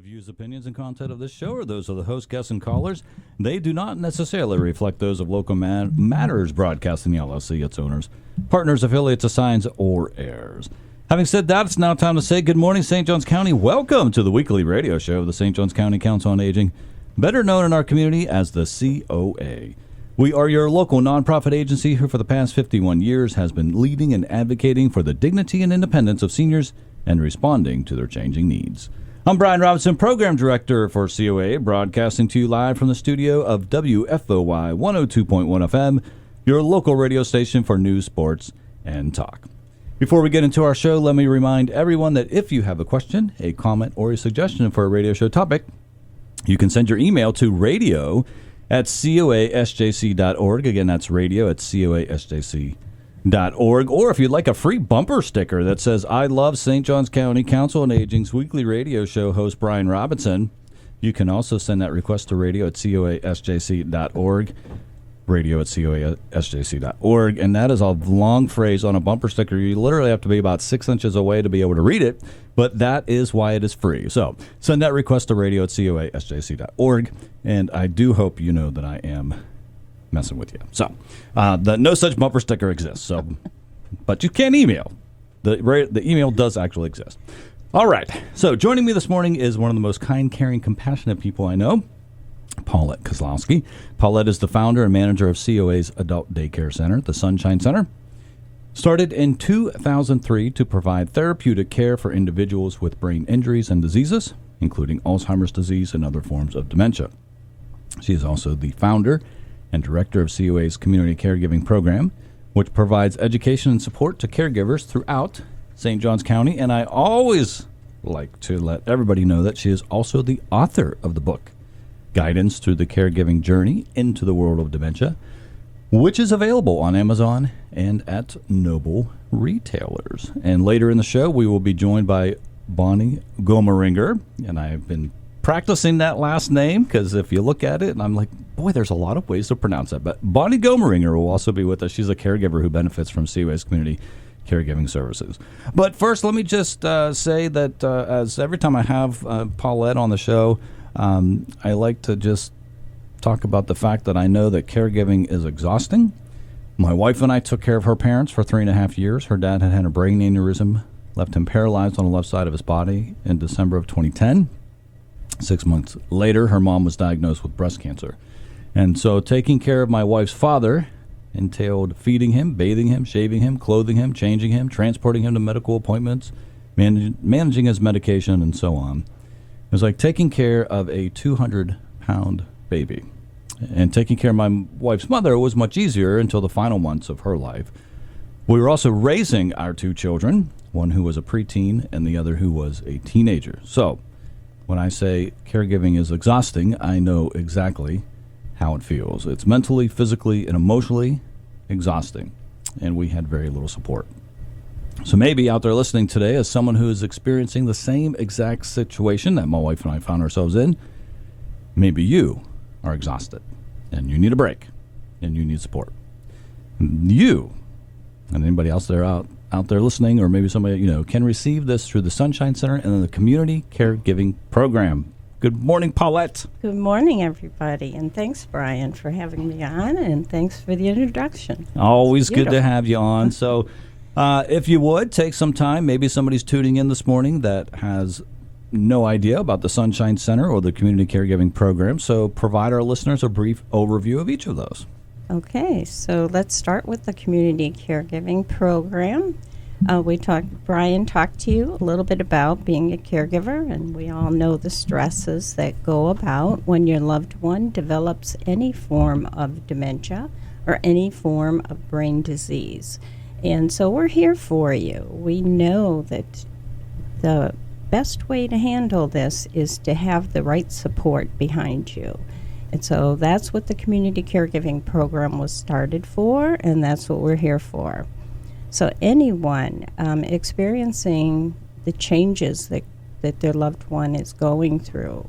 Views, opinions, and content of this show are those of the host, guests, and callers. They do not necessarily reflect those of Local Matters Broadcasting LLC, its owners, partners, affiliates, assigns, or heirs. Having said that, it's now time to say good morning, St. Johns County. Welcome to the weekly radio show of the St. Johns County Council on Aging, better known in our community as the COA. We are your local nonprofit agency who for the past 51 years has been leading and advocating for the dignity and independence of seniors and responding to their changing needs. I'm Brian Robinson, Program Director for COA, broadcasting to you live from the studio of WFOY 102.1 FM, your local radio station for news, sports, and talk. Before we get into our show, let me remind everyone that if you have a question, a comment, or a suggestion for a radio show topic, you can send your email to radio@coasjc.org. Again, that's radio@coasjc.org. Or if you'd like a free bumper sticker that says, I love St. Johns County Council on Aging's weekly radio show host, Brian Robinson, you can also send that request to radio@coasjc.org, radio@coasjc.org, and that is a long phrase on a bumper sticker. You literally have to be about 6 inches away to be able to read it, but that is why it is free. So send that request to radio@coasjc.org, and I do hope you know that I am messing with you. So, no such bumper sticker exists. So, but you can email. The email does actually exist. All right. So, joining me this morning is one of the most kind, caring, compassionate people I know, Paulette Kozlowski. Paulette is the founder and manager of COA's Adult Daycare Center, the Sunshine Center. Started in 2003 to provide therapeutic care for individuals with brain injuries and diseases, including Alzheimer's disease and other forms of dementia. She is also the founder and director of COA's Community Caregiving Program, which provides education and support to caregivers throughout St. Johns County. And I always like to let everybody know that she is also the author of the book, Guidance Through the Caregiving Journey into the World of Dementia, which is available on Amazon and at Noble retailers. And later in the show, we will be joined by Bonnie Gomeringer, and I've been practicing that last name because if you look at it, and I'm like, boy, there's a lot of ways to pronounce that. But Bonnie Gomeringer will also be with us. She's a caregiver who benefits from COA's community caregiving services. But first, let me just say that as every time I have Paulette on the show, I like to just talk about the fact that I know that caregiving is exhausting. My wife and I took care of her parents for 3.5 years. Her dad had a brain aneurysm, left him paralyzed on the left side of his body in December of 2010. 6 months later, her mom was diagnosed with breast cancer. And so taking care of my wife's father entailed feeding him, bathing him, shaving him, clothing him, changing him, transporting him to medical appointments, managing his medication, and so on. It was like taking care of a 200-pound baby. And taking care of my wife's mother was much easier until the final months of her life. We were also raising our 2 children, one who was a preteen and the other who was a teenager. So when I say caregiving is exhausting, I know exactly how it feels. It's mentally, physically, and emotionally exhausting, and we had very little support. So maybe out there listening today as someone who is experiencing the same exact situation that my wife and I found ourselves in, maybe you are exhausted, and you need a break, and you need support. You, and anybody else there out there listening, or maybe somebody can receive this through the Sunshine Center and the Community Caregiving Program. Good morning, Paulette. Good morning, everybody, and thanks, Brian, for having me on, and thanks for the introduction. Always good to have you on. So if you would, take some time. Maybe somebody's tuning in this morning that has no idea about the Sunshine Center or the Community Caregiving Program, so provide our listeners a brief overview of each of those. Okay, so let's start with the Community Caregiving Program. Brian talked to you a little bit about being a caregiver, and we all know the stresses that go about when your loved one develops any form of dementia or any form of brain disease. And so we're here for you. We know that the best way to handle this is to have the right support behind you. And so that's what the Community Caregiving Program was started for, and that's what we're here for. So anyone experiencing the changes that their loved one is going through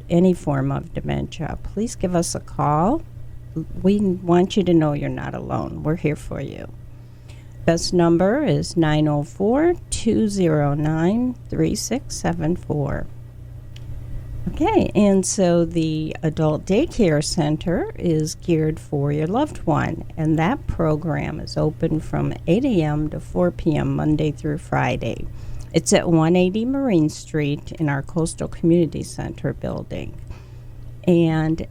any form of dementia, please give us a call. We want you to know you're not alone. We're here for you. Best number is 904-209-3674. Okay, and so the adult daycare center is geared for your loved one, and that program is open from 8 a.m. to 4 p.m. Monday through Friday. It's at 180 Marine Street in our Coastal Community Center building. And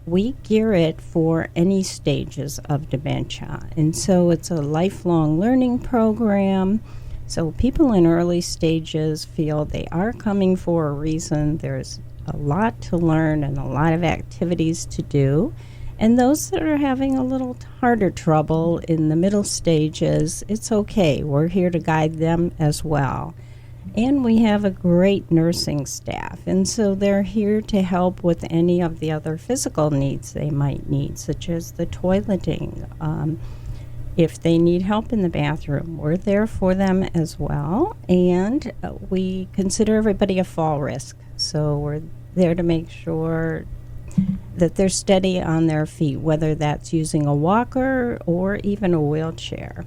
we gear it for any stages of dementia. And so it's a lifelong learning program. So people in early stages feel they are coming for a reason. There's a lot to learn and a lot of activities to do. And those that are having a little harder trouble in the middle stages, it's okay. We're here to guide them as well. And we have a great nursing staff. And so they're here to help with any of the other physical needs they might need, such as the toileting. If they need help in the bathroom, we're there for them as well. And we consider everybody a fall risk. So we're there to make sure that they're steady on their feet, whether that's using a walker or even a wheelchair.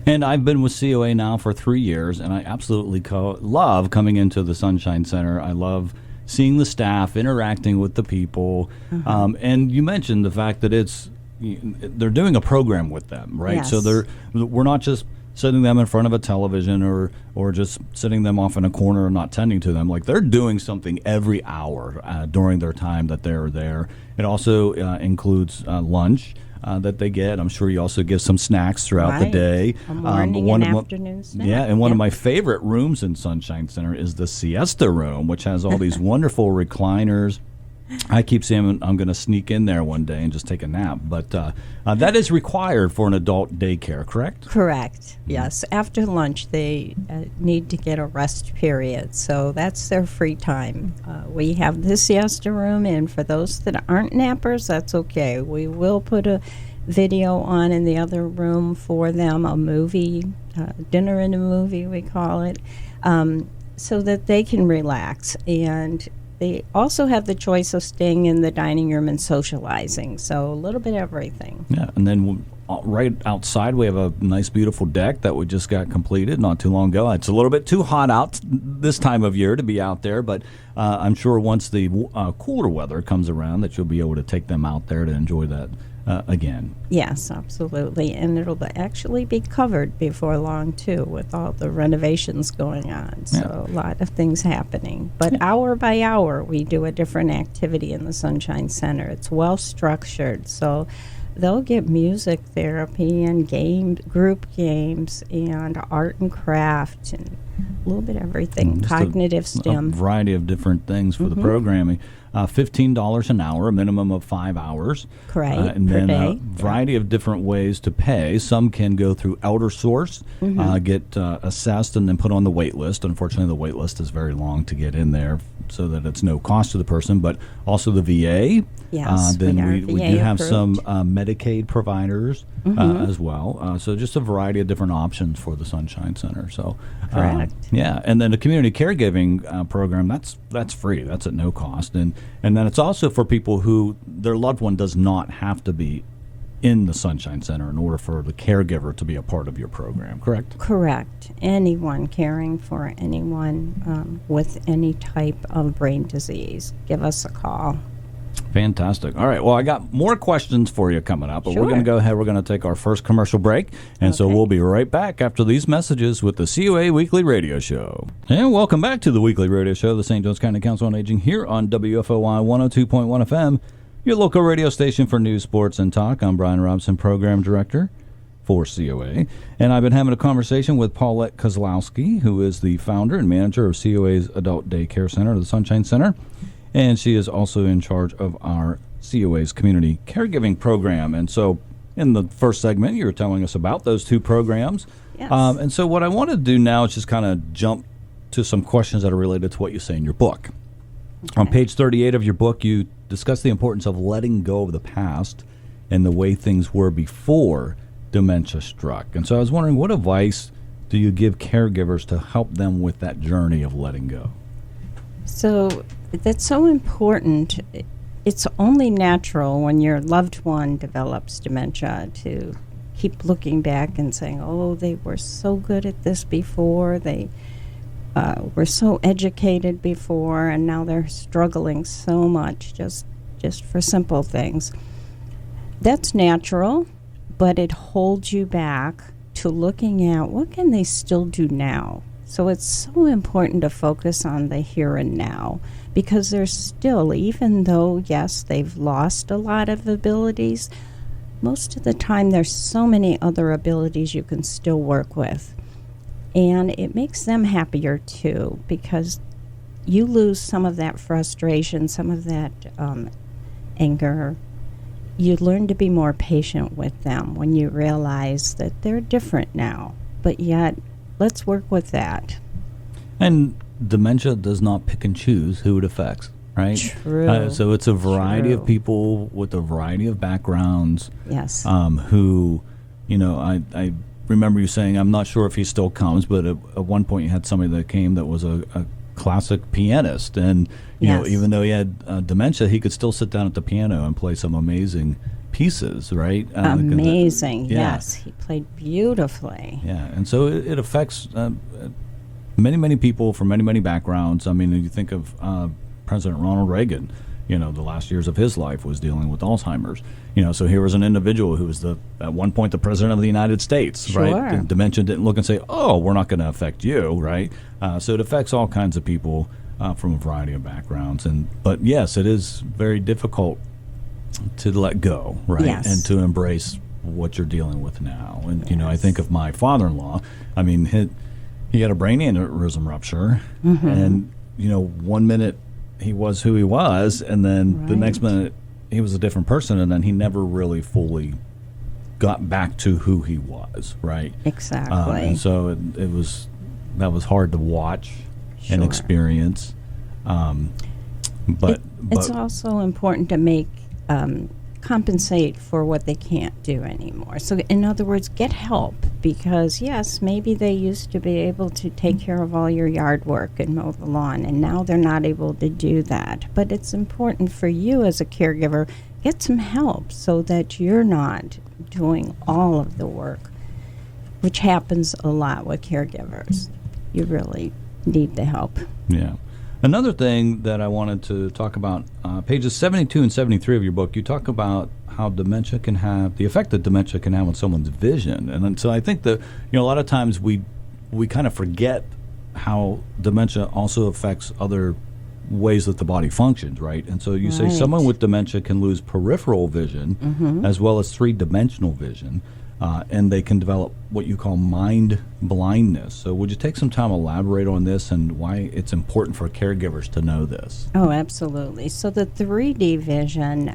And I've been with COA now for 3 years, and I absolutely love coming into the Sunshine Center. I love seeing the staff, interacting with the people. And you mentioned the fact that they're doing a program with them, right? Yes. So we're not just sitting them in front of a television or just sitting them off in a corner and not tending to them. Like, they're doing something every hour during their time that they're there. It also includes lunch that they get. I'm sure you also give some snacks throughout the day. A morning and afternoon snack. Yeah, and one of my favorite rooms in Sunshine Center is the siesta room, which has all these wonderful recliners. I keep saying I'm going to sneak in there one day and just take a nap. But that is required for an adult daycare, correct? Correct, yes. After lunch, they need to get a rest period. So that's their free time. We have the siesta room, and for those that aren't nappers, that's okay. We will put a video on in the other room for them, a movie, dinner and a movie, we call it, so that they can relax. And they also have the choice of staying in the dining room and socializing, so a little bit of everything. Yeah, and then right outside we have a nice, beautiful deck that we just got completed not too long ago. It's a little bit too hot out this time of year to be out there, but I'm sure once the cooler weather comes around that you'll be able to take them out there to enjoy that again. Yes, absolutely, and it'll actually be covered before long, too, with all the renovations going on, so a lot of things happening. But hour by hour, we do a different activity in the Sunshine Center. It's well-structured, so they'll get music therapy and group games and art and craft and a little bit of everything, cognitive STEM. A variety of different things for the programming. $15 an hour, a minimum of 5 hours. Correct. And per then day. a variety of different ways to pay. Some can go through Elder Source, get assessed, and then put on the wait list. Unfortunately, the wait list is very long to get in there so that it's no cost to the person, but also the VA. Yes, then we do have some approved. Medicaid providers as well. So just a variety of different options for the Sunshine Center. So Correct. yeah, and then the community caregiving program, that's free. That's at no cost. And then it's also for people who their loved one does not have to be in the Sunshine Center in order for the caregiver to be a part of your program, correct? Correct. Anyone caring for anyone with any type of brain disease, give us a call. Fantastic. All right. Well, I got more questions for you coming up, but Sure. we're going to go ahead. We're going to take our first commercial break, and so Okay. we'll be right back after these messages with the COA Weekly Radio Show. And welcome back to the Weekly Radio Show, the St. John's County Council on Aging here on WFOI 102.1 FM, your local radio station for news, sports, and talk. I'm Brian Robson, Program Director for COA, and I've been having a conversation with Paulette Kozlowski, who is the founder and manager of COA's Adult Daycare Center, the Sunshine Center. And she is also in charge of our COA's community caregiving program. And so in the first segment, you were telling us about those two programs. Yes. And so what I want to do now is just kind of jump to some questions that are related to what you say in your book. Okay. On page 38 of your book, you discuss the importance of letting go of the past and the way things were before dementia struck. And so I was wondering, what advice do you give caregivers to help them with that journey of letting go? So that's so important. It's only natural when your loved one develops dementia to keep looking back and saying, oh, they were so good at this before. were so educated before, and now they're struggling so much just for simple things. That's natural, but it holds you back to looking at what can they still do now. So it's so important to focus on the here and now, because there's still, even though, yes, they've lost a lot of abilities, most of the time there's so many other abilities you can still work with. And it makes them happier too, because you lose some of that frustration, some of that anger. You learn to be more patient with them when you realize that they're different now, but yet let's work with that. And dementia does not pick and choose who it affects, right? True. So it's a variety True. of people with a variety of backgrounds. Yes. Who, I remember you saying, I'm not sure if he still comes, but at one point you had somebody that came that was a classic pianist, and Yes. even though he had dementia, he could still sit down at the piano and play some amazing pieces, right? Amazing. Yeah. Yes, he played beautifully. Yeah, and so it affects many, many people from many, many backgrounds. I mean, you think of President Ronald Reagan, the last years of his life was dealing with Alzheimer's. So here was an individual who was at one point the president of the United States, Sure. right? And dementia didn't look and say, oh, we're not going to affect you, right? So it affects all kinds of people from a variety of backgrounds. But yes, it is very difficult to let go, right? Yes. And to embrace what you're dealing with now. And, Yes. I think of my father-in-law. I mean, he had a brain aneurysm rupture, and, 1 minute he was who he was, and then the next minute he was a different person, and then he never really fully got back to who he was, right? Exactly. And so that was hard to watch and Sure. experience. But It's also important to compensate for what they can't do anymore. So in other words, get help, because yes, maybe they used to be able to take care of all your yard work and mow the lawn, and now they're not able to do that. But it's important for you as a caregiver, get some help so that you're not doing all of the work, which happens a lot with caregivers. You really need the help. Yeah. Another thing that I wanted to talk about, pages 72 and 73 of your book, you talk about how dementia can have, the effect that dementia can have on someone's vision. And so I think that, a lot of times we kind of forget how dementia also affects other ways that the body functions, right? And so you say someone with dementia can lose peripheral vision as well as three-dimensional vision. And they can develop what you call mind blindness. So would you take some time to elaborate on this and why it's important for caregivers to know this? Oh, absolutely. So the 3D vision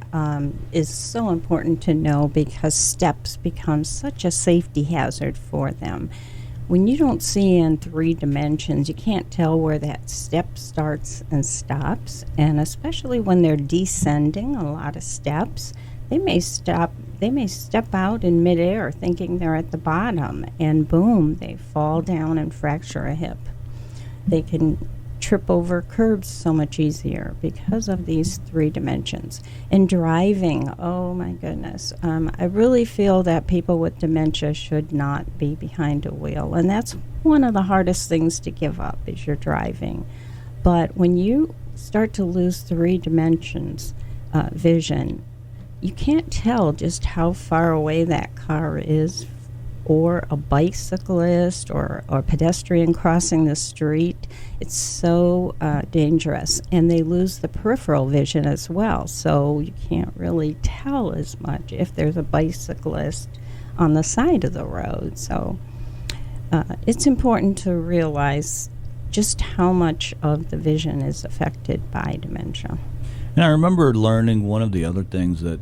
is so important to know, because steps become such a safety hazard for them. When you don't see in 3 dimensions, you can't tell where that step starts and stops. And especially when they're descending a lot of steps, they may step out in midair thinking they're at the bottom, and boom, they fall down and fracture a hip. They can trip over curbs so much easier because of these 3 dimensions. And driving, oh my goodness, I really feel that people with dementia should not be behind a wheel, and that's one of the hardest things to give up, is your driving. But when you start to lose 3 dimensions vision, you can't tell just how far away that car is, or a bicyclist, or a pedestrian crossing the street. It's so dangerous. And they lose the peripheral vision as well, so you can't really tell as much if there's a bicyclist on the side of the road. So it's important to realize just how much of the vision is affected by dementia. And I remember learning one of the other things that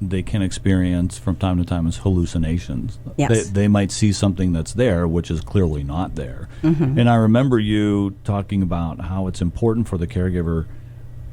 they can experience from time to time is hallucinations. Yes. They might see something that's there, which is clearly not there. And I remember you talking about how it's important for the caregiver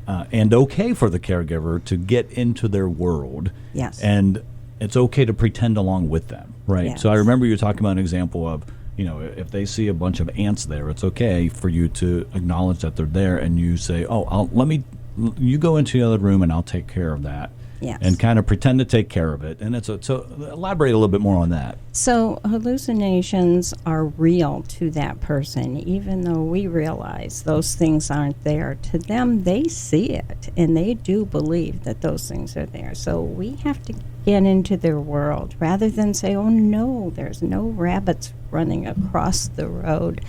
and okay for the caregiver to get into their world. Yes. And it's okay to pretend along with them, right? Yes. So I remember you talking about an example of, if they see a bunch of ants there, it's okay for you to acknowledge that they're there, and you say, you go into the other room and I'll take care of that. Yes. and kind of pretend to take care of it. And so elaborate a little bit more on that. So hallucinations are real to that person, even though we realize those things aren't there. To them, they see it, and they do believe that those things are there. So we have to get into their world rather than say, oh no, there's no rabbits running across the road.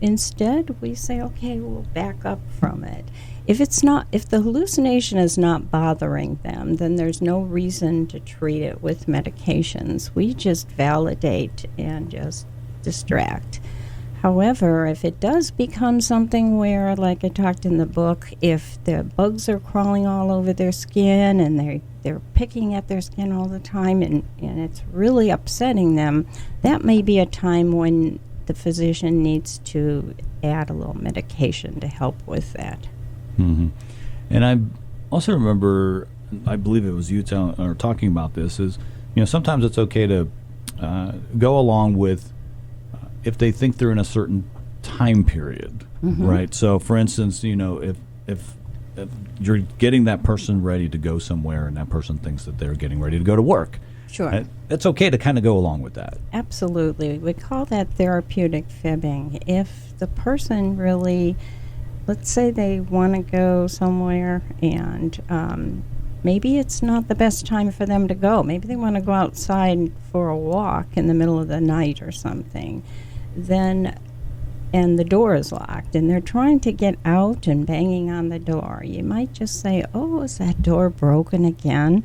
Instead, we say, okay, we'll back up from it. If the hallucination is not bothering them, then there's no reason to treat it with medications. We just validate and just distract. However, if it does become something where, like I talked in the book, if the bugs are crawling all over their skin and they're picking at their skin all the time and it's really upsetting them, that may be a time when the physician needs to add a little medication to help with that. Mm-hmm. And I also remember, I believe it was you talking about this, is, sometimes it's okay to go along with if they think they're in a certain time period, right? So, for instance, if you're getting that person ready to go somewhere and that person thinks that they're getting ready to go to work, sure, it's okay to kind of go along with that. Absolutely. We call that therapeutic fibbing. If the person really, let's say they want to go somewhere and maybe it's not the best time for them to go. Maybe they want to go outside for a walk in the middle of the night or something. And the door is locked and they're trying to get out and banging on the door. You might just say, oh, is that door broken again?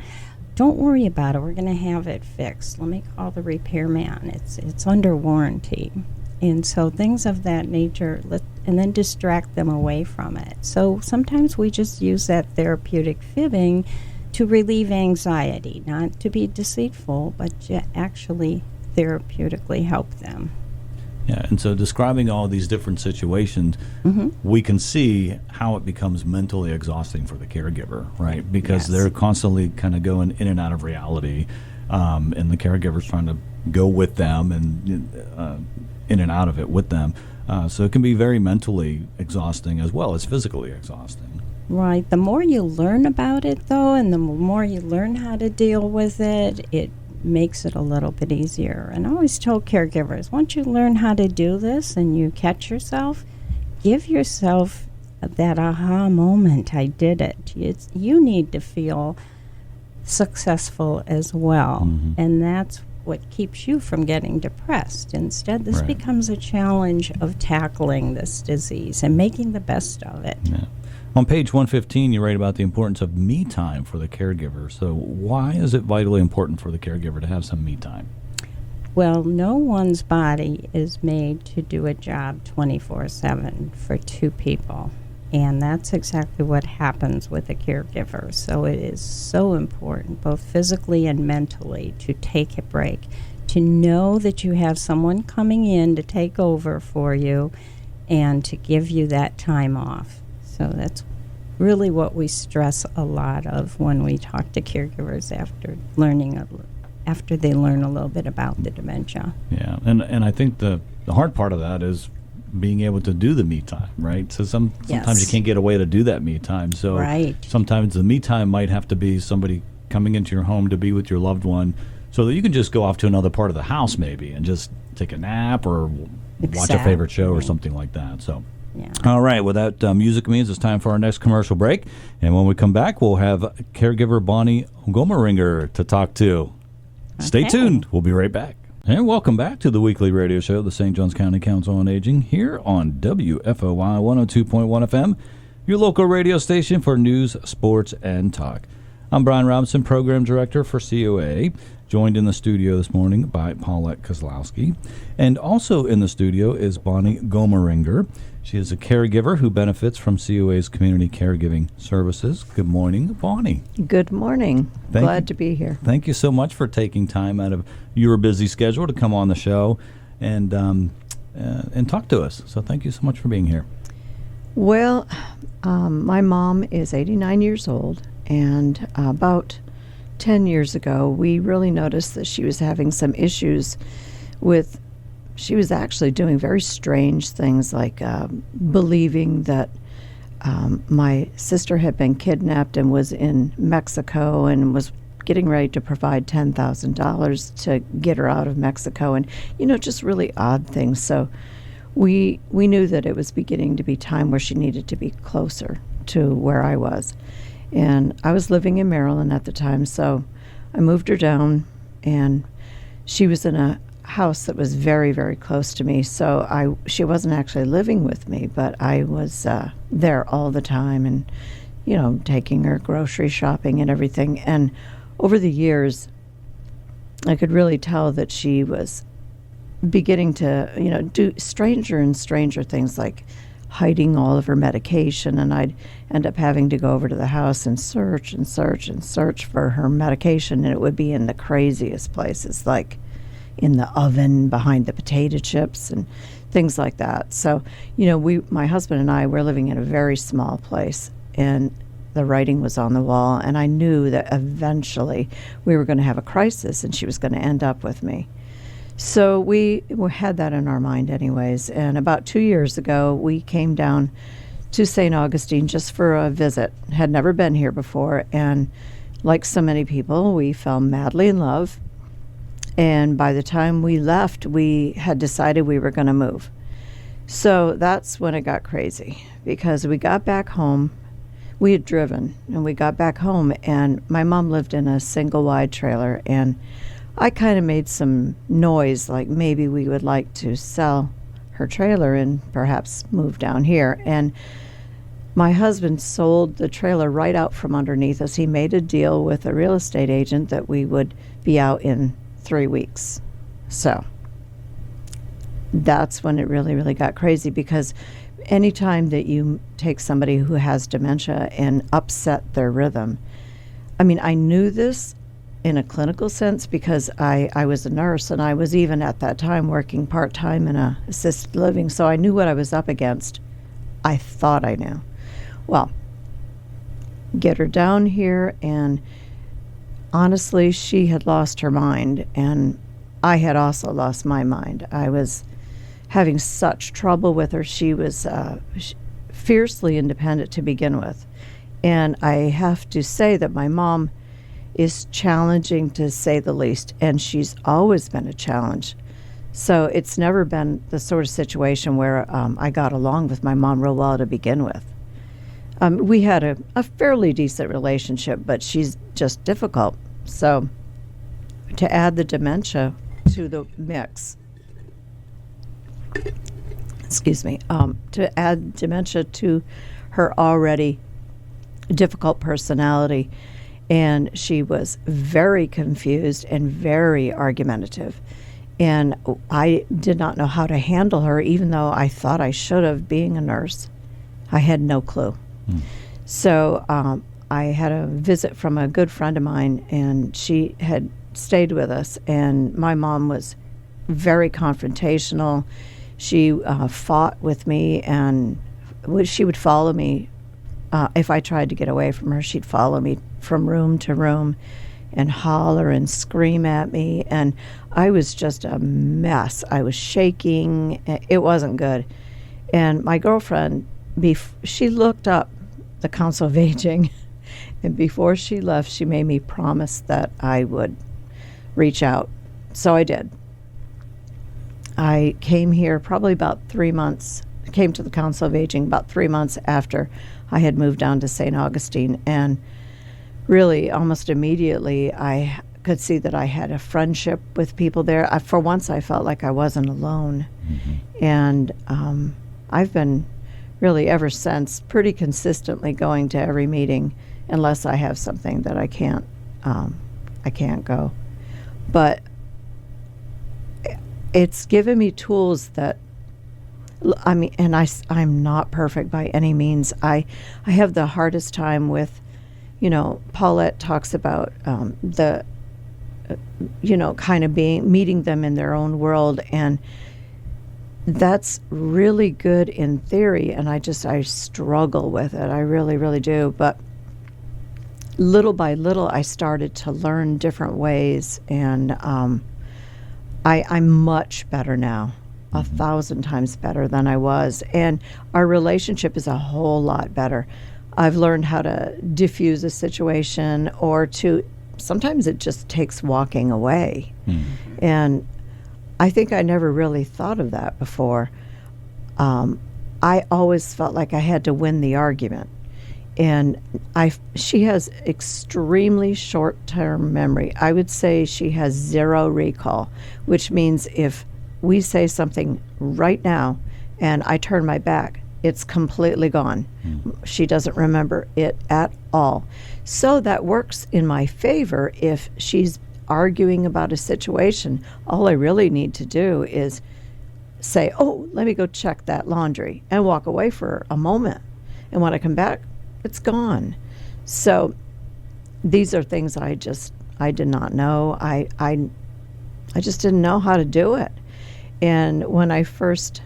Don't worry about it. We're going to have it fixed. Let me call the repairman. It's under warranty. And so things of that nature, and then distract them away from it. So sometimes we just use that therapeutic fibbing to relieve anxiety, not to be deceitful, but to actually therapeutically help them. Yeah, and so describing all these different situations, we can see how it becomes mentally exhausting for the caregiver, right? Because they're constantly kind of going in and out of reality, and the caregiver's trying to go with them and in and out of it with them. So it can be very mentally exhausting as well as physically exhausting. Right. The more you learn about it, though, and the more you learn how to deal with it, it makes it a little bit easier. And I always tell caregivers, once you learn how to do this and you catch yourself, give yourself that aha moment. I did it. You need to feel successful as well. And that's what keeps you from getting depressed. Instead, this becomes a challenge of tackling this disease and making the best of it. Yeah. On page 115, you write about the importance of me time for the caregiver. So why is it vitally important for the caregiver to have some me time? Well, no one's body is made to do a job 24/7 for two people. And that's exactly what happens with a caregiver. So it is so important, both physically and mentally, to take a break, to know that you have someone coming in to take over for you and to give you that time off. So that's really what we stress a lot of when we talk to caregivers after they learn a little bit about the dementia. Yeah, and I think the hard part of that is being able to do the me time, right? So sometimes you can't get away to do that me time. So sometimes the me time might have to be somebody coming into your home to be with your loved one so that you can just go off to another part of the house maybe and just take a nap or watch a favorite show or something like that. So. Yeah. All right, well, that music means it's time for our next commercial break. And when we come back, we'll have caregiver Bonnie Gomeringer to talk to. Okay. Stay tuned. We'll be right back. And welcome back to the weekly radio show, the St. Johns County Council on Aging, here on WFOY 102.1 FM, your local radio station for news, sports, and talk. I'm Brian Robinson, Program Director for COA, joined in the studio this morning by Paulette Kozlowski. And also in the studio is Bonnie Gomeringer. She is a caregiver who benefits from COA's community caregiving services. Good morning, Bonnie. Good morning. Glad to be here. Thank you so much for taking time out of your busy schedule to come on the show and talk to us. So thank you so much for being here. Well, my mom is 89 years old, and about 10 years ago, we really noticed that she was having some issues with. She was actually doing very strange things like believing that my sister had been kidnapped and was in Mexico and was getting ready to provide $10,000 to get her out of Mexico, and just really odd things. So we knew that it was beginning to be time where she needed to be closer to where I was. And I was living in Maryland at the time, so I moved her down, and she was in a house that was very, very close to me. So she wasn't actually living with me, but I was there all the time, and taking her grocery shopping and everything. And over the years, I could really tell that she was beginning to do stranger and stranger things, like hiding all of her medication, and I'd end up having to go over to the house and search and search and search for her medication, and it would be in the craziest places, like in the oven behind the potato chips and things like that. So, my husband and I were living in a very small place, and the writing was on the wall, and I knew that eventually we were going to have a crisis and she was going to end up with me. So we had that in our mind anyways. And about 2 years ago, we came down to St. Augustine just for a visit. Had never been here before, and like so many people, we fell madly in love. And by the time we left, we had decided we were going to move. So that's when it got crazy, because we got back home. We had driven, and we got back home, and my mom lived in a single wide trailer, and I kind of made some noise, like maybe we would like to sell her trailer and perhaps move down here. And my husband sold the trailer right out from underneath us. He made a deal with a real estate agent that we would be out in 3 weeks. So that's when it really, really got crazy, because anytime that you take somebody who has dementia and upset their rhythm, I knew this in a clinical sense because I was a nurse, and I was even at that time working part-time in a assisted living, so I knew what I was up against. I thought I knew. Well, get her down here, and honestly, she had lost her mind, and I had also lost my mind. I was having such trouble with her. She was fiercely independent to begin with. And I have to say that my mom is challenging, to say the least, and she's always been a challenge. So it's never been the sort of situation where I got along with my mom real well to begin with. We had a fairly decent relationship, but she's just difficult. So to add the dementia to the mix, to add dementia to her already difficult personality, and she was very confused and very argumentative. And I did not know how to handle her, even though I thought I should have, being a nurse. I had no clue. So I had a visit from a good friend of mine, and she had stayed with us, and my mom was very confrontational. She fought with me, and she would follow me. If I tried to get away from her, she'd follow me from room to room and holler and scream at me, and I was just a mess. I was shaking. It wasn't good. And my girlfriend, she looked up the Council of Aging, and before she left, she made me promise that I would reach out. So I did. I came here probably about 3 months, came to the Council of Aging about 3 months after I had moved down to St. Augustine, and really almost immediately I could see that I had a friendship with people there. For once I felt like I wasn't alone. Mm-hmm. And I've been really ever since pretty consistently going to every meeting, unless I have something that I can't go. But it's given me tools that, and I'm not perfect by any means. I have the hardest time with, Paulette talks about kind of meeting them in their own world, and that's really good in theory, and I struggle with it. I really, really do. But little by little, I started to learn different ways, and I'm much better now. 1,000 times better than I was. And our relationship is a whole lot better. I've learned how to diffuse a situation, or sometimes it just takes walking away. And I think I never really thought of that before. I always felt like I had to win the argument. And she has extremely short-term memory. I would say she has zero recall, which means if we say something right now and I turn my back, it's completely gone. She doesn't remember it at all. So that works in my favor. If she's arguing about a situation, all I really need to do is say, oh, let me go check that laundry, and walk away for a moment. And when I come back, it's gone. So these are things I did not know. I just didn't know how to do it. And when I first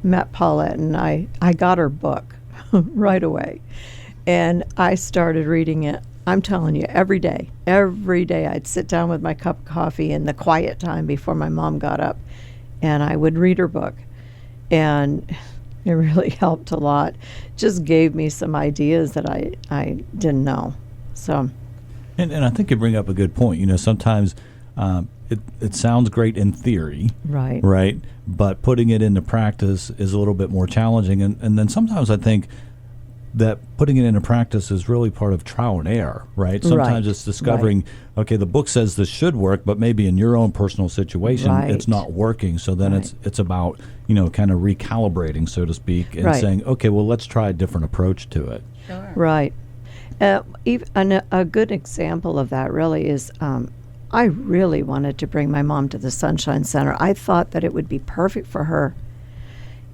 met Paulette, and I got her book right away, and I started reading it. I'm telling you, every day I'd sit down with my cup of coffee in the quiet time before my mom got up, and I would read her book. And it really helped a lot. Just gave me some ideas that I didn't know. So, and I think you bring up a good point. You know, sometimes it sounds great in theory, right? But putting it into practice is a little bit more challenging. And then sometimes I think that putting it into practice is really part of trial and error, right? Sometimes it's discovering, okay, the book says this should work, but maybe in your own personal situation, it's not working. So then it's about, you know, kind of recalibrating, so to speak, and saying, okay, well, let's try a different approach to it. Sure. Right. Even a good example of that really is I really wanted to bring my mom to the Sunshine Center. I thought that it would be perfect for her.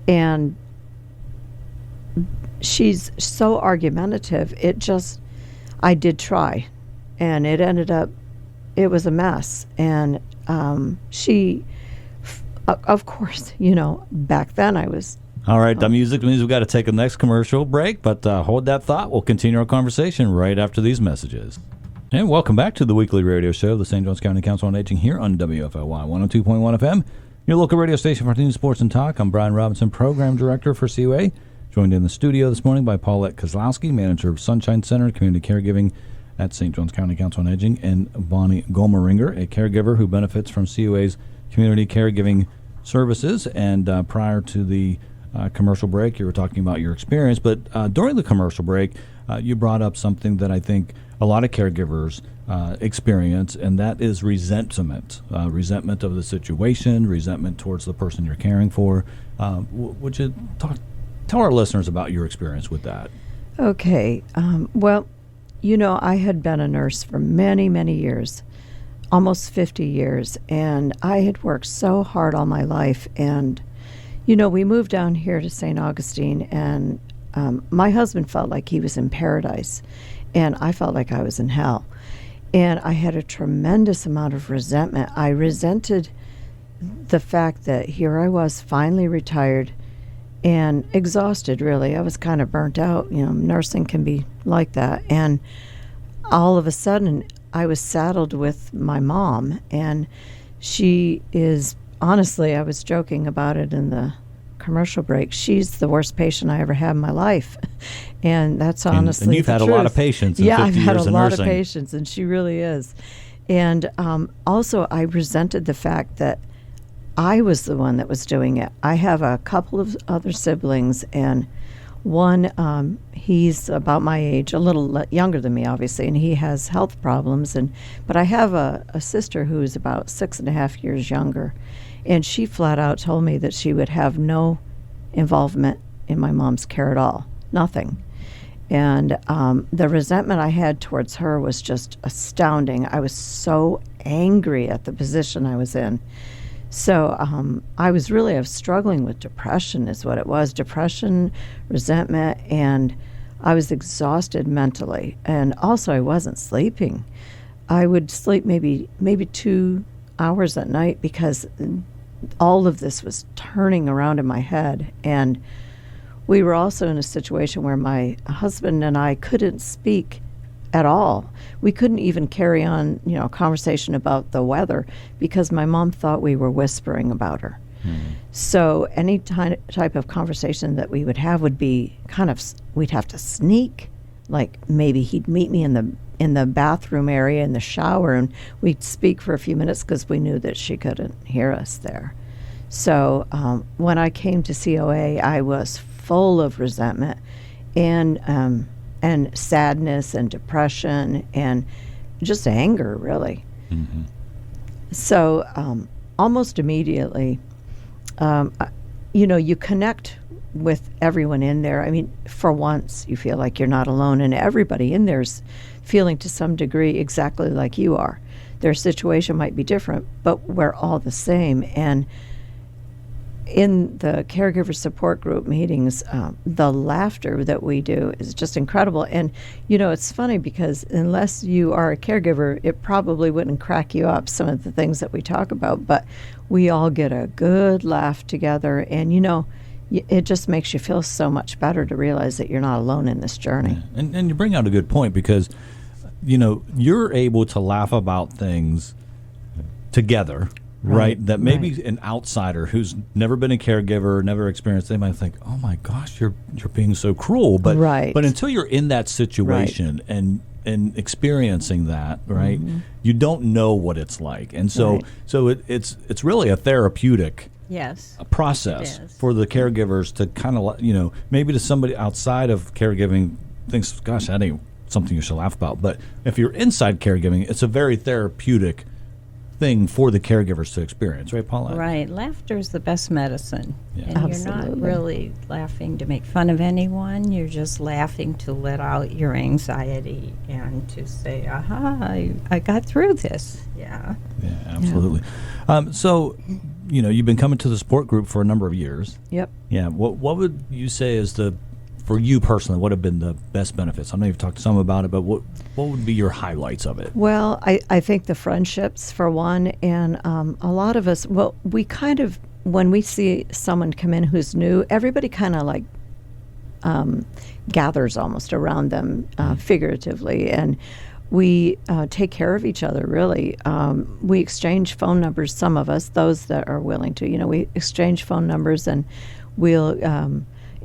And she's so argumentative. I did try, and it ended up, it was a mess. And she, of course, you know, back then I was. All right, the music means we've got to take the next commercial break, but hold that thought. We'll continue our conversation right after these messages. And welcome back to the weekly radio show of the St. Johns County Council on Aging here on WFLY 102.1 FM, your local radio station for news, sports, and talk. I'm Brian Robinson, Program Director for COA. Joined in the studio this morning by Paulette Kozlowski, Manager of Sunshine Center, Community Caregiving at St. Johns County Council on Aging, and Bonnie Gomeringer, a caregiver who benefits from COA's Community Caregiving Services. And prior to the commercial break, you were talking about your experience, but during the commercial break, you brought up something that I think a lot of caregivers experience, and that is resentment. Resentment of the situation, resentment towards the person you're caring for. Would you tell our listeners about your experience with that? Okay. Well, you know, I had been a nurse for many, many years, almost 50 years, and I had worked so hard all my life. And, you know, we moved down here to St. Augustine, and my husband felt like he was in paradise, and I felt like I was in hell. And I had a tremendous amount of resentment. I resented the fact that here I was, finally retired, and exhausted, really. I was kind of burnt out. You know, nursing can be like that. And all of a sudden, I was saddled with my mom, and she is, honestly, I was joking about it in the commercial break, she's the worst patient I ever had in my life. And that's honestly and you've the had truth. A lot of patients in 50 I've had years a of lot nursing. of patients, and she really is. And also, I resented the fact that I was the one that was doing it. I have a couple of other siblings, and one, he's about my age, a little younger than me, obviously, and he has health problems. But I have a sister who is about 6.5 years younger, and she flat out told me that she would have no involvement in my mom's care at all, nothing. And the resentment I had towards her was just astounding. I was so angry at the position I was in. So I was struggling with depression is what it was. Depression, resentment, and I was exhausted mentally. And also I wasn't sleeping. I would sleep maybe 2 hours at night because all of this was turning around in my head. And we were also in a situation where my husband and I couldn't speak at all. We couldn't even carry on, a conversation about the weather because my mom thought we were whispering about her. So any type of conversation that we would have would be we'd have to sneak. Like maybe he'd meet me in the bathroom area in the shower, and we'd speak for a few minutes because we knew that she couldn't hear us there. So when I came to COA, I was full of resentment and sadness and depression and just anger, really. Mm-hmm. So almost immediately, you connect with everyone in there. I mean, for once, you feel like you're not alone, and everybody in there's feeling to some degree exactly like you are. Their situation might be different, but we're all the same. And in the caregiver support group meetings, the laughter that we do is just incredible. And, it's funny because unless you are a caregiver, it probably wouldn't crack you up, some of the things that we talk about. But we all get a good laugh together. And, it just makes you feel so much better to realize that you're not alone in this journey. Yeah. And you bring out a good point because, you're able to laugh about things together. Right, that maybe an outsider who's never been a caregiver, never experienced, they might think, "Oh my gosh, you're being so cruel." But but until you're in that situation and experiencing that, right, you don't know what it's like, and so it's really a therapeutic process for the caregivers to kind of maybe to somebody outside of caregiving thinks, "Gosh, that ain't something you should laugh about," but if you're inside caregiving, it's a very therapeutic thing for the caregivers to experience, right, Paulette? Right. Laughter is the best medicine. Yeah. And Absolutely. You're not really laughing to make fun of anyone. You're just laughing to let out your anxiety and to say, aha, I got through this. Yeah. Yeah, absolutely. Yeah. So, you've been coming to the support group for a number of years. Yep. Yeah. What would you say is for you personally, what have been the best benefits? I know you've talked some about it, but what would be your highlights of it? Well, I think the friendships, for one, and a lot of us, we kind of, when we see someone come in who's new, everybody kind of like gathers almost around them figuratively, and we take care of each other, really. We exchange phone numbers, some of us, those that are willing to, we exchange phone numbers, and we'll...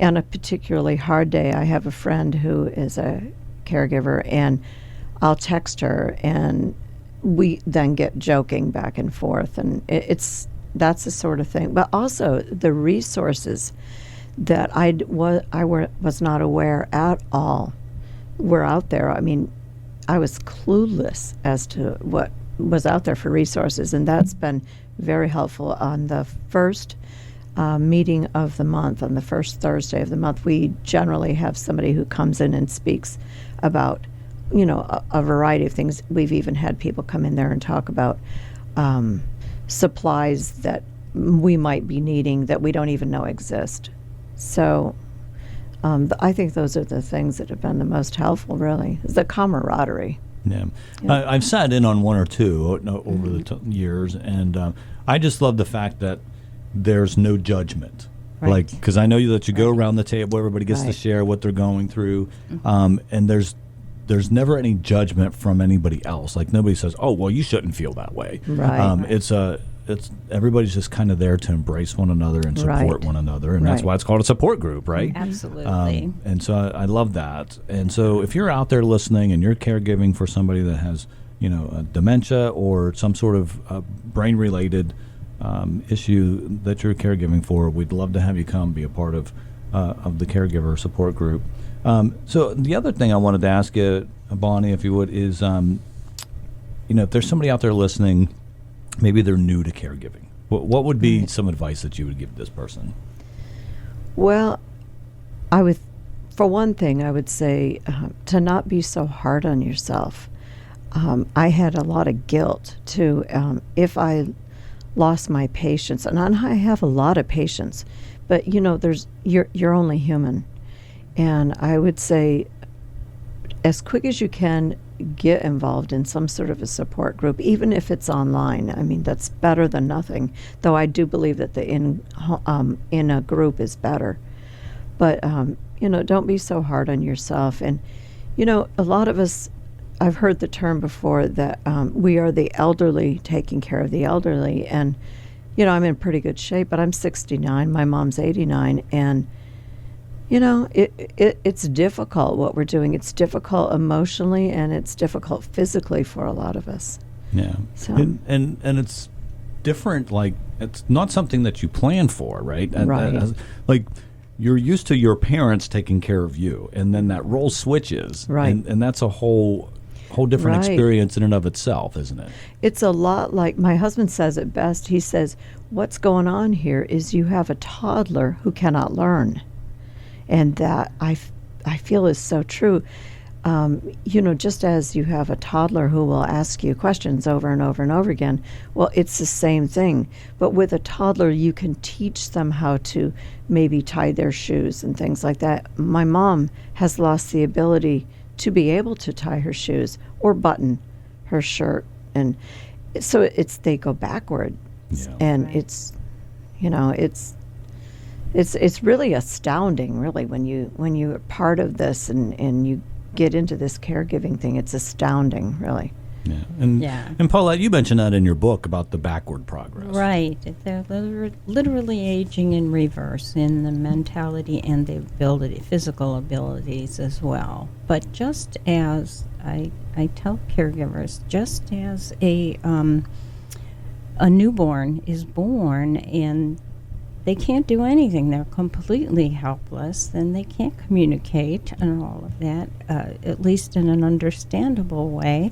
on a particularly hard day, I have a friend who is a caregiver, and I'll text her, and we then get joking back and forth, and that's the sort of thing. But also the resources that I was not aware at all were out there. I mean, I was clueless as to what was out there for resources, and that's been very helpful. On the first meeting of the month, on the first Thursday of the month, we generally have somebody who comes in and speaks about, a variety of things. We've even had people come in there and talk about supplies that we might be needing that we don't even know exist. So I think those are the things that have been the most helpful, really, is the camaraderie. Yeah. I've sat in on one or two over the years, and I just love the fact that there's no judgment. Right. Like, because I know that you go around the table, everybody gets to share what they're going through, and there's never any judgment from anybody else. Like, nobody says, "Oh, well, you shouldn't feel that way." Right. It's everybody's just kind of there to embrace one another and support one another, and that's why it's called a support group, right? Absolutely. And so I love that. And so if you're out there listening and you're caregiving for somebody that has, dementia or some sort of brain-related issue that you're caregiving for, we'd love to have you come be a part of the caregiver support group. So the other thing I wanted to ask you, Bonnie, if you would, is if there's somebody out there listening, maybe they're new to caregiving, what would be some advice that you would give this person? Well, for one thing, I would say to not be so hard on yourself. I had a lot of guilt too. If I lost my patience, and I have a lot of patience, but you're only human, and I would say, as quick as you can, get involved in some sort of a support group, even if it's online. I mean, that's better than nothing. Though I do believe that the in a group is better, but don't be so hard on yourself. And a lot of us, I've heard the term before that we are the elderly taking care of the elderly, and I'm in pretty good shape, but I'm 69. My mom's 89, and it's difficult what we're doing. It's difficult emotionally, and it's difficult physically for a lot of us. Yeah. So and it's different. Like, it's not something that you plan for, right? Right. Like, you're used to your parents taking care of you, and then that role switches, Right. And that's a whole different Right. experience in and of itself, isn't it? it's a lot like my husband says it best. He says, what's going on here is you have a toddler who cannot learn. And that I feel is so true. Just as you have a toddler who will ask you questions over and over and over again, well, it's the same thing. But with a toddler, you can teach them how to maybe tie their shoes and things like that. My mom has lost the ability to be able to tie her shoes or button her shirt. And so they go backward. Yeah. And Right. it's really astounding, really, when you're part of this and you get into this caregiving thing. It's astounding, really. Yeah. Yeah. And Paulette, you mentioned that in your book about the backward progress. Right. They're literally aging in reverse in the mentality and the physical abilities as well. But just as I tell caregivers, just as a newborn is born and they can't do anything, they're completely helpless, then they can't communicate and all of that, at least in an understandable way.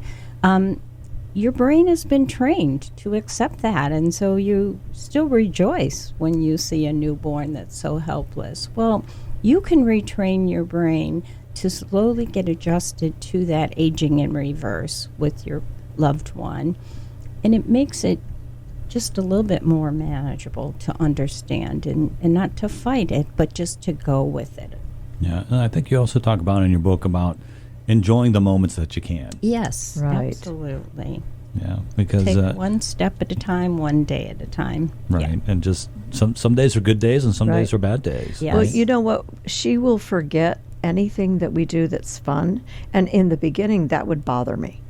Your brain has been trained to accept that, and so you still rejoice when you see a newborn that's so helpless. Well, you can retrain your brain to slowly get adjusted to that aging in reverse with your loved one, and it makes it just a little bit more manageable to understand and not to fight it, but just to go with it. Yeah, and I think you also talk about in your book about enjoying the moments that you can. Yes, Right. absolutely. Yeah, because Take one step at a time, one day at a time. right, Yeah. and just some days are good days and some Right. days are bad days. Yes. Well, you know what? She will forget anything that we do that's fun. And in the beginning, that would bother me.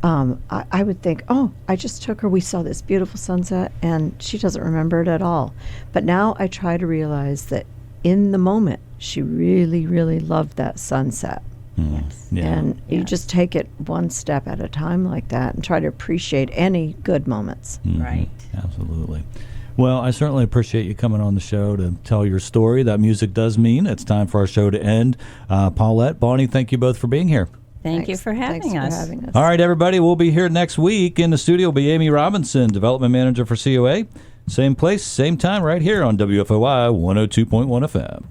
I would think, oh, I just took her, we saw this beautiful sunset, and she doesn't remember it at all. But now I try to realize that in the moment, she really, really loved that sunset. Yes. Yeah. And you Yes. just take it one step at a time like that and try to appreciate any good moments. Mhm. Right. Absolutely. Well, I certainly appreciate you coming on the show to tell your story. That music does mean it's time for our show to end. Paulette, Bonnie, thank you both for being here. Thank you for having Thanks us. For having us. All right, everybody, we'll be here next week. In the studio will be Amy Robinson, Development Manager for COA. Same place, same time, right here on WFOI 102.1 FM.